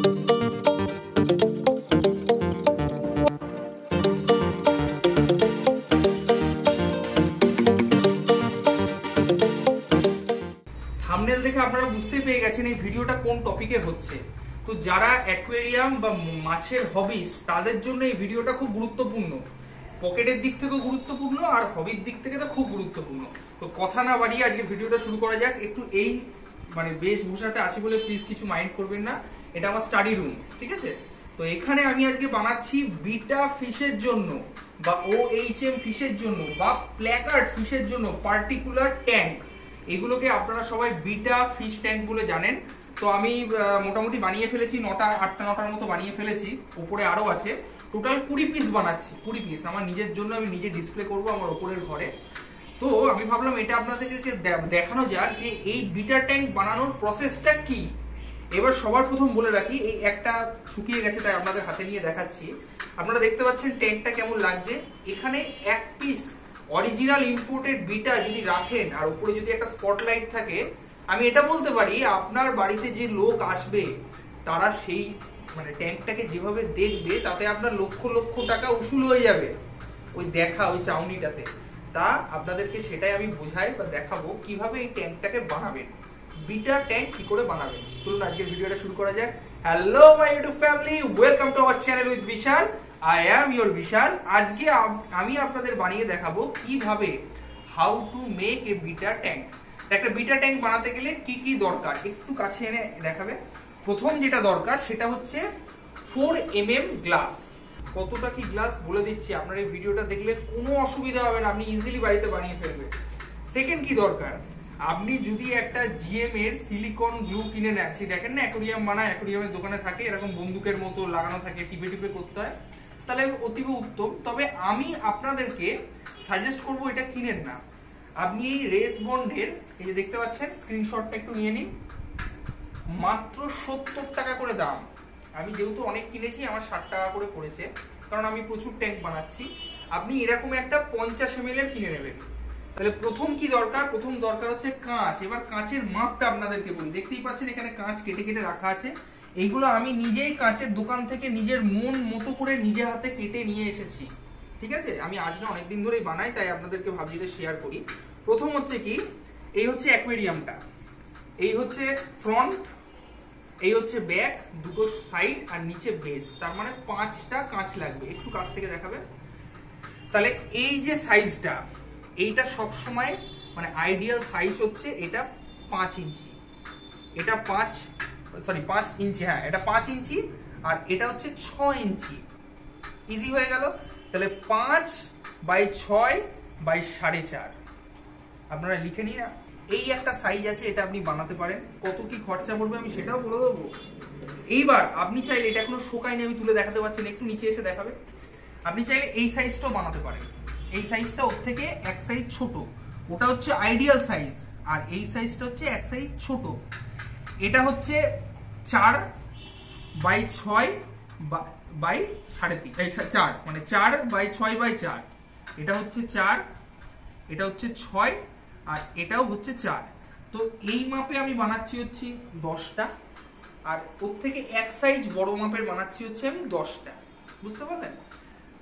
Thumbnail দেখে আপনারা বুঝতে পেরে গেছেন এই ভিডিওটা কোন টপিকে হচ্ছে। তো যারা অ্যাকোয়ারিয়াম বা মাছের হবিস তাদের জন্য এই ভিডিওটা খুব গুরুত্বপূর্ণ, পকেটের দিক থেকেও গুরুত্বপূর্ণ আর হবির দিক থেকে তো খুব গুরুত্বপূর্ণ। তো কথা না বাড়িয়ে আজকে ভিডিওটা শুরু করা যাক। একটু এই বেশভূষাতে আছি বলে প্লিজ কিছু মাইন্ড করবেন না, এটা আমার স্টাডি রুম, ঠিক আছে? তো এখানে আমি আজকে বানাচ্ছি বিটা ফিশের জন্য বা OHM ফিশের জন্য বা প্ল্যাকার্ড ফিশের জন্য পার্টিকুলার ট্যাঙ্ক। এগুলোকে আপনারা সবাই বিটা ফিশ ট্যাঙ্ক বলে জানেন। তো আমি মোটামুটি বানিয়ে ফেলেছি 9টার মতো বানিয়ে ফেলেছি, উপরে আরো আছে। টোটাল 20 পিস বানাচ্ছি, 20 পিস আমার নিজের জন্য, আমি নিজে ডিসপ্লে করবো আমার উপরের ঘরে। তো আমি ভাবলাম এটা আপনাদেরকে দেখানো যাক যে এই বিটা ট্যাঙ্ক বানানোর প্রসেসটা কি। এবার সবার প্রথম বলে রাখি, এই একটা শুকিয়ে গেছে তাই আপনাদের হাতে নিয়ে দেখাচ্ছি। আপনারা দেখতে পাচ্ছেন ট্যাঙ্কটা কেমন লাগছে। এখানে এক পিস অরিজিনাল ইম্পোর্টেড বিটা যদি রাখেন আর উপরে যদি একটা স্পটলাইট থাকে, আমি এটা বলতে পারি আপনার বাড়িতে যে লোক আসবে তারা সেই ট্যাঙ্কটাকে যেভাবে দেখবে তাতে আপনার লক্ষ লক্ষ টাকা উসুল হয়ে যাবে ওই চাউনিটাতে। তা আপনাদেরকে সেটাই আমি বোঝাই বা দেখাবো কিভাবে এই ট্যাঙ্কটাকে বানাবেন, বিটা ট্যাঙ্ক কি করে বানাবেন। চলুন আজকের ভিডিওটা শুরু করা যাক। Hello my YouTube family, welcome to our channel with Vishal. I am your Vishal. আজকে আমি আপনাদের বানিয়ে দেখাবো কিভাবে how to make a betta tank. একটা বিটা ট্যাঙ্ক বানাতে গেলে কি কি দরকার একটু কাছে এনে দেখাবে। প্রথম যেটা দরকার সেটা হচ্ছে 4 mm গ্লাস। কতটা কি গ্লাস বলে দিচ্ছি, আপনার এই ভিডিওটা দেখলে কোনো অসুবিধা হবে না, আপনি ইজিলি বাড়িতে বানিয়ে ফেলবেন। সেকেন্ড কি দরকার, আপনি যদি একটা GM এর সিলিকন গ্লু কিনে নেন, সেই দেখেন না অ্যাকোয়ারিয়াম বানায়, অ্যাকোয়ারিয়ামের দোকানে থাকে এরকম বন্দুকের মতো লাগানো থাকে, টিপে টিপে করতে হয়, তাহলে অতীব উত্তম। তবে আমি আপনাদেরকে সাজেস্ট করব এটা কিনেন না, আপনি এই রেসবন্ডের এই যে দেখতে পাচ্ছেন স্ক্রিনশটটা একটু নিয়ে নিন, মাত্র 70 টাকা করে দাম। আমি যেহেতু অনেক কিনেছি আমার 60 টাকা করে পড়েছে, কারণ আমি প্রচুর ট্যাঙ্ক বানাচ্ছি। আপনি এরকম একটা 50 ml এর কিনে নেবেন। তাহলে প্রথম কি দরকার, প্রথম দরকার হচ্ছে কাঁচ। এবার কাঁচের মাপটা আপনাদেরকে বলি, দেখতেই পাচ্ছেন এখানে কাঁচ কেটে কেটে রাখা আছে। এইগুলো আমি নিজেই কাঁচের দোকান থেকে নিজের মন মতো করে নিজে হাতে কেটে নিয়ে এসেছি, ঠিক আছে? আমি আজ না অনেকদিন ধরেই বানাই, তাই আপনাদেরকে ভাবছি এটা শেয়ার করি। প্রথম হচ্ছে কি, এই হচ্ছে অ্যাকোয়ারিয়ামটা, এই হচ্ছে ফ্রন্ট, এই হচ্ছে ব্যাক, দুটো সাইড আর নিচে বেস, তার মানে 5টা কাঁচ লাগবে। একটু কাছ থেকে দেখাবে। তাহলে এই যে সাইজটা, এইটা সব সময় আইডিয়াল সাইজ হচ্ছে এটা 5 ইঞ্চি, এটা 5 ইঞ্চি, হ্যাঁ এটা 5 ইঞ্চি, আর এটা হচ্ছে 6 ইঞ্চি। ইজি হয়ে গেল। তাহলে 5/6/4.5 আপনারা লিখে নিন। এই একটা সাইজ আছে, এটা আপনি বানাতে পারেন। কত কি খরচা পড়বে আমি সেটাও বলে দেবো। এইবার আপনি চাইলে, এটা এখনো শোকায়নি আমি তুলে দেখাতে পারছি না, একটু নিচে এসে দেখাবে। আপনি চাইলে এই সাইজটাও বানাতে পারেন। এই সাইজটা ওর থেকে এক সাইজ ছোট, ওটা হচ্ছে আইডিয়াল সাইজ, আর এই সাইজটা হচ্ছে এক সাইজ ছোট। এটা হচ্ছে 4/6/4, 4/6/4। এটা হচ্ছে 4, এটা হচ্ছে 6, আর এটাও হচ্ছে 4। তো এই মাপে আমি বানাচ্ছি হচ্ছে 10টা, আর ওর থেকে এক সাইজ বড় মাপের বানাচ্ছি হচ্ছে আমি 10টা। বুঝতে পারলেন?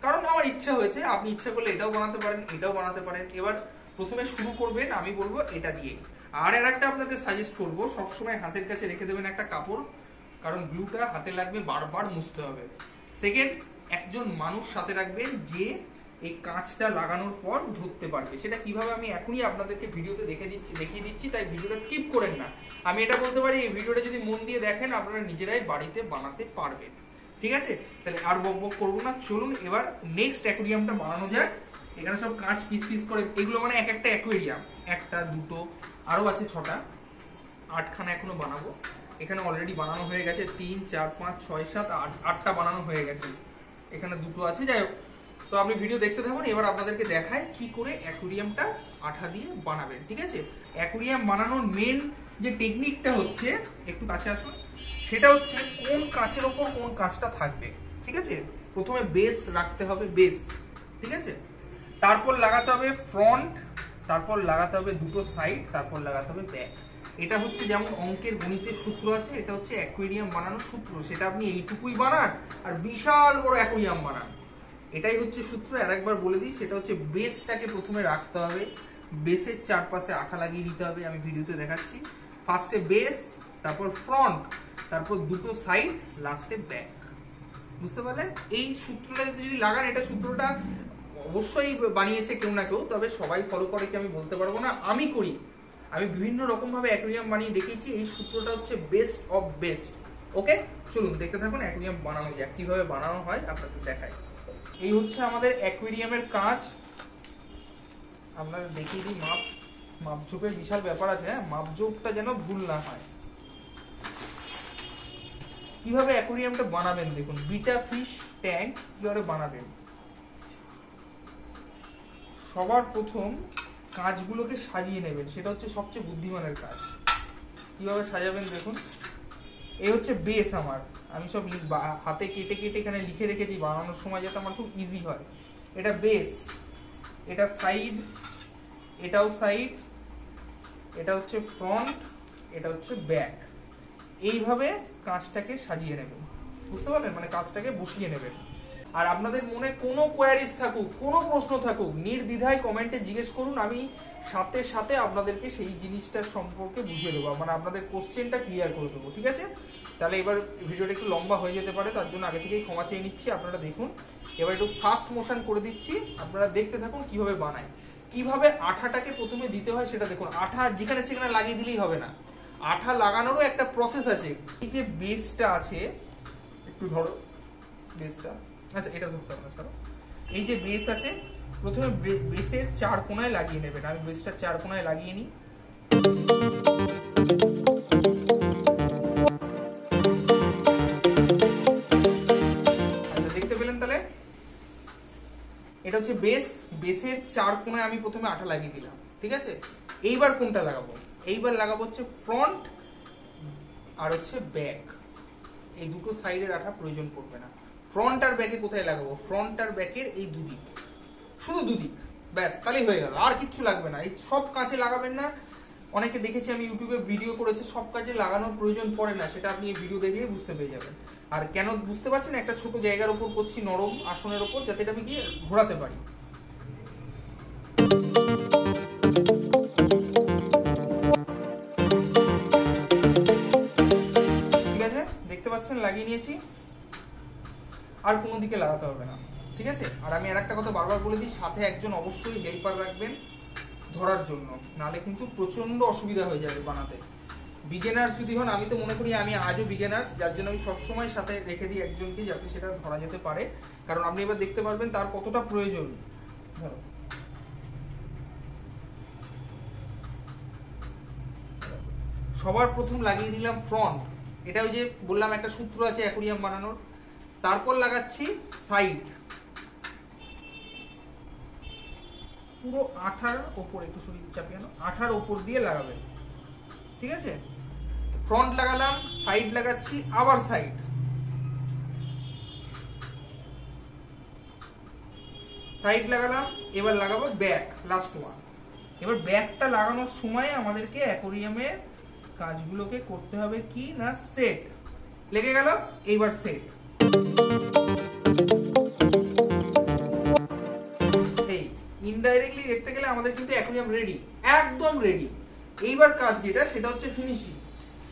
কারণ আমার ইচ্ছা হয়েছে, আপনি ইচ্ছা করলে এটাও বানাতে পারেন, এটাও বানাতে পারেন। এবার প্রথমে শুরু করবেন, আমি বলবো এটা দিয়ে। আর একটা আপনাদের সাজেস্ট করবো, সবসময় হাতের কাছে রেখে দেবেন একটা কাপড়, কারণ গ্লুটা হাতে লাগবে, বারবার মুছতে হবে। সেকেন্ড, একজন মানুষ সাথে রাখবেন যে এই কাঁচটা লাগানোর পর ধরতে পারবে। সেটা কিভাবে আমি এখনই আপনাদেরকে ভিডিওতে দেখিয়ে দিচ্ছি, তাই ভিডিওটা স্কিপ করেন না। আমি এটা বলতে পারি, এই ভিডিওটা যদি মন দিয়ে দেখেন আপনারা নিজেরাই বাড়িতে বানাতে পারবেন, ঠিক আছে? তাহলে আর বক বক করবো না, চলুন এবার নেক্সট অ্যাকোয়ারিয়ামটা বানানো যাক। এখানে সব কাঁচ পিস পিস করে, এগুলো এক একটা অ্যাকোয়ারিয়াম, 1টা 2টো আরো আছে 6টা, 8খানা এখনো বানাবো। এখানে অলরেডি বানানো হয়ে গেছে 3 4 5 6 7 8টা বানানো হয়ে গেছে, এখানে 2টো আছে। যাই হোক, তো আপনি ভিডিও দেখতে থাকুন। এবার আপনাদেরকে দেখায় কি করে অ্যাকোয়ারিয়ামটা আঠা দিয়ে বানাবেন, ঠিক আছে? অ্যাকোয়ারিয়াম বানানোর মেন যে টেকনিকটা হচ্ছে, একটু কাছে আসুন, সেটা হচ্ছে কোন কাঁচের ওপর কোন কাঁচটা থাকবে, ঠিক আছে? প্রথমে বেস রাখতে হবে, বেস, ঠিক আছে? তারপর লাগাতে হবে ফ্রন্ট, তারপর লাগাতে হবে দুটো সাইড, তারপর লাগাতে হবে ব্যাক। এটা হচ্ছে যেমন অঙ্কের গণিতের সূত্র আছে, এটা হচ্ছে অ্যাকোয়ারিয়াম বানানোর সূত্র। সেটা আপনি এইটুকুই বানান আর বিশাল বড় অ্যাকোয়ারিয়াম বানান, এটাই হচ্ছে সূত্র। আর একবার বলে দিই, সেটা হচ্ছে বেসটাকে প্রথমে রাখতে হবে, বেসের চারপাশে আঠা লাগিয়ে দিতে হবে। আমি ভিডিওতে দেখাচ্ছি। ফার্স্টে বেস, তারপর ফ্রন্ট, তারপর দুটো সাইড, লাস্টে ব্যাক। বুঝতে পারলেন? এই সূত্রটা যদি লাগান, এটা সূত্রটা অবশ্যই বানিয়েছে কেউ না কেউ, তবে সবাই ফলো করে কি আমি বলতে পারবো না। আমি করি, আমি বিভিন্ন রকম ভাবে অ্যাকোয়ারিয়াম বানিয়ে দেখিয়েছি। এই সূত্রটা হচ্ছে বেস্ট অফ বেস্ট। ওকে, চলুন দেখতে থাকুন অ্যাকোয়ারিয়াম বানানো যায়, কিভাবে বানানো হয় আপনাদের দেখাই। এই হচ্ছে আমাদের অ্যাকোয়ারিয়ামের কাজ। আপনাদের দেখিয়ে দিই। মাপঝোপের বিশাল ব্যাপার আছে, হ্যাঁ, মাপঝোপটা যেন ভুল না হয়। কিভাবে অ্যাকোয়ারিয়ামটা বানাবেন দেখুন। বিটা ফিশ ট্যাঙ্ক কিভাবে বানাবেন, সবার প্রথম কাঁচগুলোকে সাজিয়ে নেবেন, সেটা হচ্ছে সবচেয়ে বুদ্ধিমানের কাজ। কিভাবে সাজাবেন দেখুন। এই হচ্ছে বেস আমার, আমি সব হাতে কেটে কেটে এখানে লিখে রেখেছি বানানোর সময় যাতে আমার খুব ইজি হয়। এটা বেস, এটা সাইড, এটাও সাইড, এটা হচ্ছে ফ্রন্ট, এটা হচ্ছে ব্যাক। এইভাবে কাঁচটাকে সাজিয়ে নেবেন। বুঝতে পারলেন? মানে কাঁচটাকে বসিয়ে নেবেন। আর আপনাদের মনে কোনো কোয়ারিজ থাকুক, কোনো প্রশ্ন থাকুক, নির্দ্বিধায় কমেন্টে জিজ্ঞেস করুন। আমি সাথে সাথে আপনাদেরকে সেই জিনিসটা সম্পর্কে বুঝিয়ে দেবো, মানে আপনাদের কোশ্চেনটা ক্লিয়ার করে দেবো। ঠিক আছে? তাহলে এবার ভিডিওটা একটু লম্বা হয়ে যেতে পারে, তার জন্য আগে থেকেই ক্ষমা চেয়ে নিচ্ছি। আপনারা দেখুন, এবার একটু ফাস্ট মোশন করে দিচ্ছি, আপনারা দেখতে থাকুন কিভাবে বানায়। কিভাবে আঠাটাকে প্রথমে দিতে হয় সেটা দেখুন। আঠা যেখানে সেখানে লাগিয়ে দিলেই হবে না, আঠা লাগানোরও একটা প্রসেস আছে। এই যে বেসটা আছে, একটু ধরো বেসটা, আচ্ছা এটা ধরতে হবে না, ছাড়ো। এই যে বেস আছে, প্রথমে বেসের চার কোণায় লাগিয়ে নেবেন। আমি বেসটা চার কোণায় লাগিয়ে নিই। আচ্ছা, দেখতে পেলেন? তাহলে এটা হচ্ছে বেস, বেসের চার কোণায় আমি প্রথমে আঠা লাগিয়ে দিলাম। ঠিক আছে? এইবার কোনটা লাগাবো? এইবার লাগাবো হচ্ছে ফ্রন্ট আর হচ্ছে ব্যাক। এই দুটো সাইডের আঠা প্রয়োজন পড়বে না। ফ্রন্ট আর ব্যাকে কোথায় লাগাবো? ফ্রন্ট আর ব্যাকের এই দুদিক, শুধু দুদিক, ব্যাস, তাহলেই হয়ে গেল। আর কিচ্ছু লাগবে না। এই সব কাছে লাগাবেন না। অনেকে দেখেছি আমি ইউটিউবে ভিডিও করেছে, সব কাজে লাগানোর প্রয়োজন পড়ে না, সেটা আপনি এই ভিডিও দেখলেই বুঝতে পেরে যাবেন। আর কেন বুঝতে পারছেন? একটা ছোট জায়গার উপর করছি, নরম আসনের উপর, যাতে এটা আমি গিয়ে ঘোরাতে পারি। ঠিক আছে? দেখতে পাচ্ছেন লাগিয়ে নিয়েছি, আর কোনো দিকে লাগাতে হবে না। ঠিক আছে? আর আমি আর একটা কথা বারবার বলে দিই, সাথে একজন অবশ্যই হেল্পার রাখবেন ধরার জন্য, নাহলে কিন্তু প্রচন্ড অসুবিধা হয়ে যাবে বানাতে। বিগিনার্স যদি হন, আমি তো মনে করি আমি আজও বিগিনার্স, যার জন্য আমি সবসময় সাথে রেখে দিই একজনকে, যাতে সেটা ধরা যেতে পারে। কারণ আপনি এবার দেখতে পারবেন তার কতটা প্রয়োজন। ধরো, সবার প্রথম লাগিয়ে দিলাম ফ্রন্ট। এটা ওই যে বললাম একটা সূত্র আছে অ্যাকোয়ারিয়াম বানানোর। তারপর লাগাচ্ছি সাইড, পুরো আঠার ওপর, একটু শরীর চাপিয়ে আনো, আঠার ওপর দিয়ে লাগাবেন। ঠিক আছে? ফ্রন্ট লাগালাম, সাইড লাগাচ্ছি, আবার সাইড, সাইড লাগালাম, এবার লাগাবো ব্যাক, লাস্ট ওয়ান। এবার ব্যাকটা লাগানোর সময় আমাদেরকে অ্যাকোয়ারিয়ামের কাজগুলোকে করতে হবে কি না, সেট। লেগে গেল, এইবার সেট। এই ইনডাইরেক্টলি দেখতে গেলে আমাদের কিন্তু অ্যাকোয়ারিয়াম রেডি, একদম রেডি। এইবার কাজ যেটা, সেটা হচ্ছে ফিনিশিং।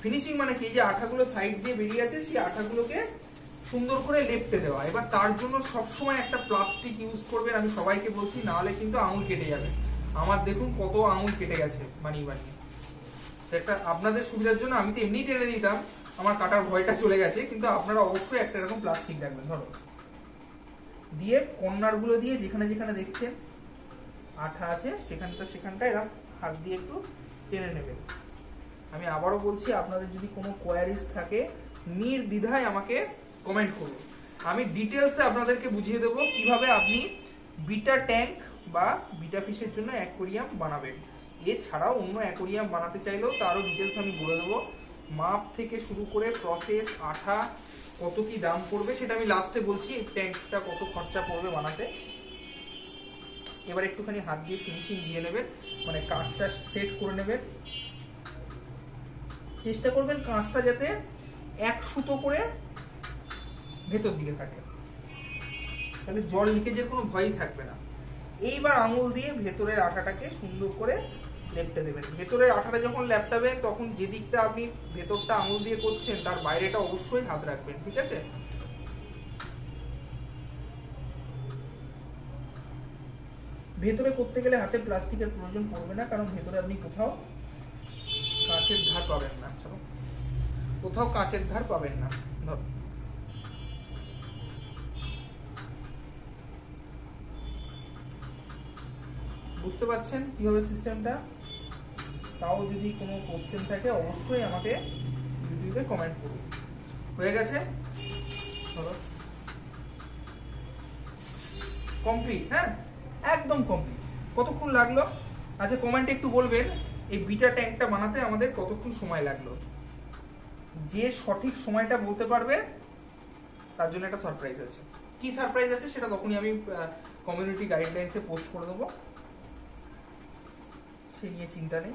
ফিনিশিং মানে কি? যে আঠাগুলো সাইড দিয়ে বেরিয়ে আছে, সেই আঠাগুলোকে সুন্দর করে লেপতে দেওয়া। এবার তার জন্য সবসময় একটা প্লাস্টিক ইউজ করবেন, আমি সবাইকে বলছি, না হলে কিন্তু আঙুল কেটে যাবে। আমার দেখুন কত আঙুল কেটে গেছে বানিয়ে বানিয়ে। একটা আপনাদের সুবিধার জন্য, আমি তো এমনি টেনে দিতাম, আমার কাটার ভয়টা চলে গেছে, কিন্তু আপনারা অবশ্যই একটা এরকম প্লাস্টিক রাখবেন। ধরো, দিয়ে কর্নার গুলো দিয়ে যেখানে যেখানে দেখছেন আঠা আছে, সেখানটা এরকম হাত দিয়ে একটু টেনে নেবেন। আমি আবারও বলছি, আপনাদের যদি কোনো কোয়ারিজ থাকে, নির্দ্বিধায় আমাকে কমেন্ট করুন। আমি ডিটেলসে আপনাদেরকে বুঝিয়ে দেবো কিভাবে আপনি বিটা ট্যাঙ্ক বা বিটা ফিশের জন্য অ্যাকোয়ারিয়াম বানাবেন। এছাড়াও অন্য অ্যাকোয়ারিয়াম বানাতে চাইলেও তারও ডিটেলস আমি বলে দেবো। মাপ থেকে শুরু করে প্রসেস, আঠা, কত কি দাম পড়বে সেটা আমি লাস্টে বলছি, এই ট্যাঙ্কটা কত খরচা পড়বে বানাতে। এবার একটুখানি হাত দিয়ে ফিনিশিং দিয়ে নেবেন, মানে কাজটা সেট করে নেবেন। চেষ্টা করবেন কাঁচটা যাতে এক সুতো করে ভেতর দিকে থাকে, তাহলে জল লিকেজের কোনো ভয়ই থাকবে না। এইবার আঙুল দিয়ে ভেতরের আঠাটাকে সুন্দর করে লেপটে দেবেন। ভেতরের আঠাটা যখন লেপটাবেন তখন যে দিকটা আপনি ভেতরটা আঙুল দিয়ে করছেন তার বাইরেটা অবশ্যই হাত রাখবেন, ঠিক আছে? ভেতরে করতে গেলে হাতে প্লাস্টিকের প্রয়োজন পড়বে না, কারণ ভেতরে আপনি কোথাও কাঁচের ধার পাবেন না। চলো, কোথাও কাঁচের ধার পাবেন না। ধরো, বুঝতে পারছেন কিভাবে সিস্টেমটা? তাও যদি কোনো কোশ্চেন থাকে অবশ্যই আমাকে ইউটিউবে কমেন্ট করুন। হয়ে গেছে? ধরো, কমপ্লিট। হ্যাঁ, একদম কমপ্লিট। কতক্ষণ লাগলো? আচ্ছা, কমেন্টে একটু বলবেন এই বিটা ট্যাঙ্কটা বানাতে আমাদের কতক্ষণ সময় লাগলো। যে সঠিক সময়টা বলতে পারবে তার জন্য একটা সারপ্রাইজ আছে। কি সারপ্রাইজ আছে সেটা তখনই আমি কমিউনিটি গাইডলাইন্সে পোস্ট করে দেবো, সে নিয়ে চিন্তা নেই।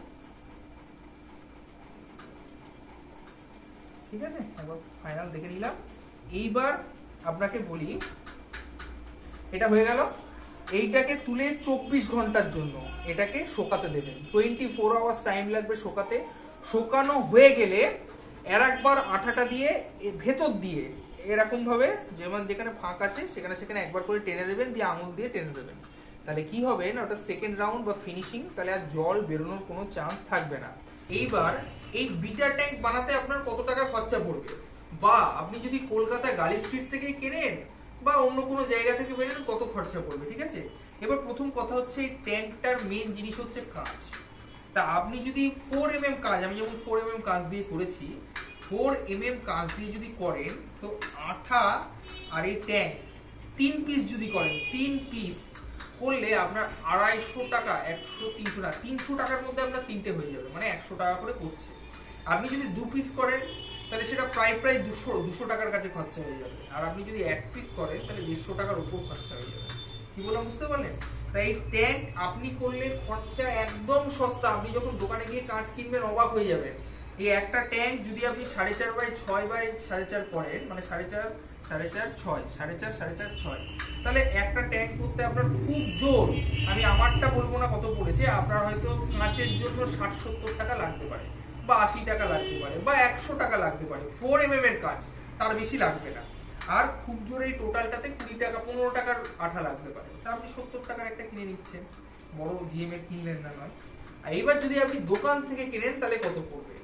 ঠিক আছে, একবার ফাইনাল দেখে নিলাম। এইবার আপনাকে বলি, এটা হয়ে গেল। এইটাকে তুলে 24 ঘন্টার জন্য এটাকে শোকাতে দেবেন। 24 আওয়ার্স টাইম লাগবে শোকাতে। শোকানো হয়ে গেলে আর একবার আঠাটা দিয়ে ভেতর দিয়ে এরকম ভাবে যেমন যেখানে ফাঁক আছে সেখানে সেখানে একবার করে টেনে দেবেন, দিয়ে আঙুল দিয়ে টেনে দেবেন। তাহলে কি হবে না, ওটা সেকেন্ড রাউন্ড বা ফিনিশিং, তাহলে আর জল বেরোনোর কোনো চান্স থাকবে না। এইবার এই বিটা ট্যাঙ্ক বানাতে আপনার কত টাকা খরচা পড়বে, বা আপনি যদি কলকাতা গালি স্ট্রিট থেকে কেনেন বা অন্য কোনো জায়গা থেকে পেলেন কত খরচা পড়বে, ঠিক আছে? এবার প্রথম কথা হচ্ছে এই ট্যাঙ্কটার মেন জিনিস হচ্ছে কাঁচ। তা আপনি যদি 4mm কাজ, আমি যেমন 4mm কাজ দিয়ে করেছি, 4mm কাজ দিয়ে যদি করেন তো আঠা আর এই ট্যাঙ্ক 3 পিস যদি করেন, 3 পিস করলে আপনার 250 টাকা, 100, 300 টাকা, 300 টাকার মধ্যে আপনার তিনটে হয়ে যাবে, মানে 100 টাকা করে পড়ছে। আপনি যদি 2 পিস করেন তাহলে সেটা প্রায় 200 টাকার কাছে খরচা হয়ে যাবে। আর আপনি যদি 1 পিস করেন তাহলে 150 টাকার উপর খরচা হয়ে যাবে। কি বললাম বুঝতে পারলেন? তাই এই ট্যাঙ্ক আপনি করলে খরচা একদম সস্তা। আপনি যখন দোকানে গিয়ে কাঁচ কিনবেন অবাক হয়ে যাবেন। এই একটা ট্যাঙ্ক যদি আপনি 4.5 বাই 6 বাই 4.5 করেন, মানে 4.5, 4.5, 6, 4.5, 4.5, 6, তাহলে একটা ট্যাঙ্ক করতে আপনার খুব জোর, আমি আমারটা বলবো না কত পড়েছে, আপনার হয়তো কাঁচের জন্য 60-70 টাকা লাগতে পারে, বা 80 টাকা লাগতে পারে, বা 100 টাকা লাগতে পারে। 4mm এর কাজ, তার বেশি লাগবে না। আর খুব জোরে এই টোটালটাতে 20 টাকা 15 টাকার আঠা লাগতে পারে, তা আপনি 70 টাকার একটা কিনে নিচ্ছেন, বড় জিএম এর কিনলেন না নয়। আর এবার যদি আপনি দোকান থেকে কেনেন তাহলে কত পড়বে?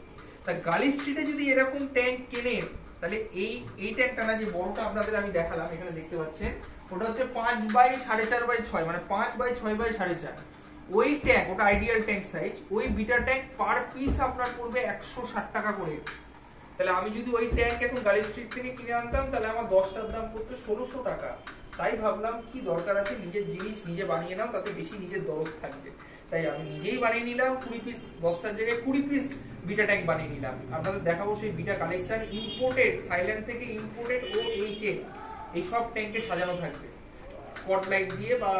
তা গালি স্ট্রিটে যদি এরকম ট্যাঙ্ক কেনেন তাহলে এই ট্যাঙ্কটা না, যে বড়টা আপনাদের আমি দেখালাম এখানে দেখতে পাচ্ছেন, ওটা হচ্ছে 5 বাই 4.5 বাই 6, মানে 5 বাই 6 বাই 4.5। ওই ট্যাঙ্ক, ওটা আইডিয়াল ট্যাঙ্ক সাইজ, ওই বিটা ট্যাঙ্ক পার পিস আপনার পড়বে 160 টাকা করে। তাহলে আমি যদি ওই ট্যাঙ্ক এখন গালি স্ট্রিট থেকে কিনে আনতাম তাহলে আমার 10টার দাম পড়তো 1600 টাকা। তাই ভাবলাম কি দরকার আছে, নিজের জিনিস নিজে বানিয়ে নাও, তাতে বেশি নিজের দরদ থাকবে। তাই আমি নিজেই বানিয়ে নিলাম 20 পিস, 10টার জায়গায় 20 পিস বিটা ট্যাঙ্ক বানিয়ে নিলাম। আপনাদের দেখাবো সেই বিটা কালেকশন, ইম্পোর্টেড, থাইল্যান্ড থেকে ইম্পোর্টেড ও এইচএম এই সব ট্যাঙ্কে সাজানো থাকবে, স্পটলাইট দিয়ে বা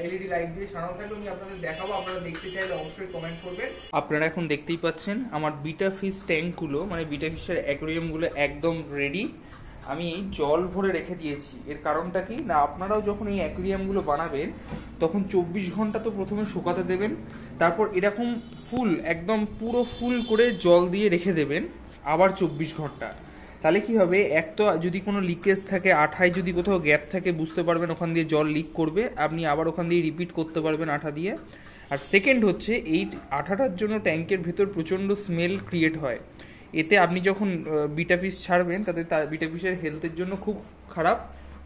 এলইডি লাইট দিয়ে সাজানো থাকবে। আমি আপনাদের দেখাবো, আপনারা দেখতে চাইলে অবশ্যই কমেন্ট করবেন। আপনারা এখন দেখতেই পাচ্ছেন আমার বিটা ফিশ ট্যাঙ্কগুলো, মানে বিটা ফিশের অ্যাকোয়ারিয়ামগুলো একদম রেডি। আমি জল ভরে রেখে দিয়েছি। এর কারণটা কি না, আপনারাও যখন এই অ্যাকোয়ারিয়ামগুলো বানাবেন তখন 24 ঘন্টা তো প্রথমে শুকাতে দেবেন, তারপর এরকম ফুল, একদম পুরো ফুল করে জল দিয়ে রেখে দেবেন আবার 24 ঘন্টা। তাহলে কি হবে, এক তো যদি কোনো লিকেজ থাকে, আঠায় যদি কোথাও গ্যাপ থাকে বুঝতে পারবেন ওখান দিয়ে জল লিক করবে, আপনি আবার ওখান দিয়ে রিপিট করতে পারবেন আঠা দিয়ে। আর সেকেন্ড হচ্ছে এই আঠাটার জন্য ট্যাঙ্কের ভেতর প্রচণ্ড স্মেল ক্রিয়েট হয়, এতে আপনি যখন বিটা ফিশ ছাড়বেন তাতে বিটা ফিশের হেলথের জন্য খুব খারাপ।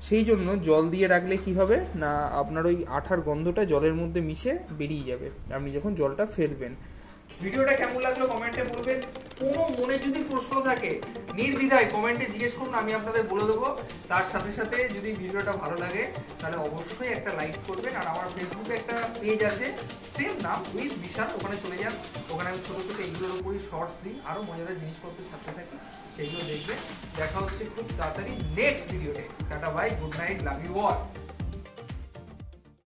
সেই জন্য জল দিয়ে রাখলে কি হবে না, আপনার ওই আঠার গন্ধটা জলের মধ্যে মিশে বেরিয়ে যাবে আপনি যখন জলটা ফেলবেন। ভিডিওটা কেমন লাগলো কমেন্টে বলবেন। কোনো মনে যদি প্রশ্ন থাকে নির্দ্বিধায় কমেন্টে জিজ্ঞেস করুন, আমি আপনাদের বলে দেবো। তার সাথে সাথে যদি ভিডিওটা ভালো লাগে তাহলে অবশ্যই একটা লাইক করবেন। আর আমার ফেসবুকে একটা পেজ আছে, সেম নাম, উইথ বিশাল, ওখানে চলে যান। ওখানে আমি ছোটো ছোটো এইগুলোর উপরই শর্টস দিই, আরও মজাদার জিনিসপত্র ছাড়তে থাকি, সেগুলো দেখবেন। দেখা হচ্ছে খুব তাড়াতাড়ি নেক্সট ভিডিওতে। Tata bye, good night, love you all.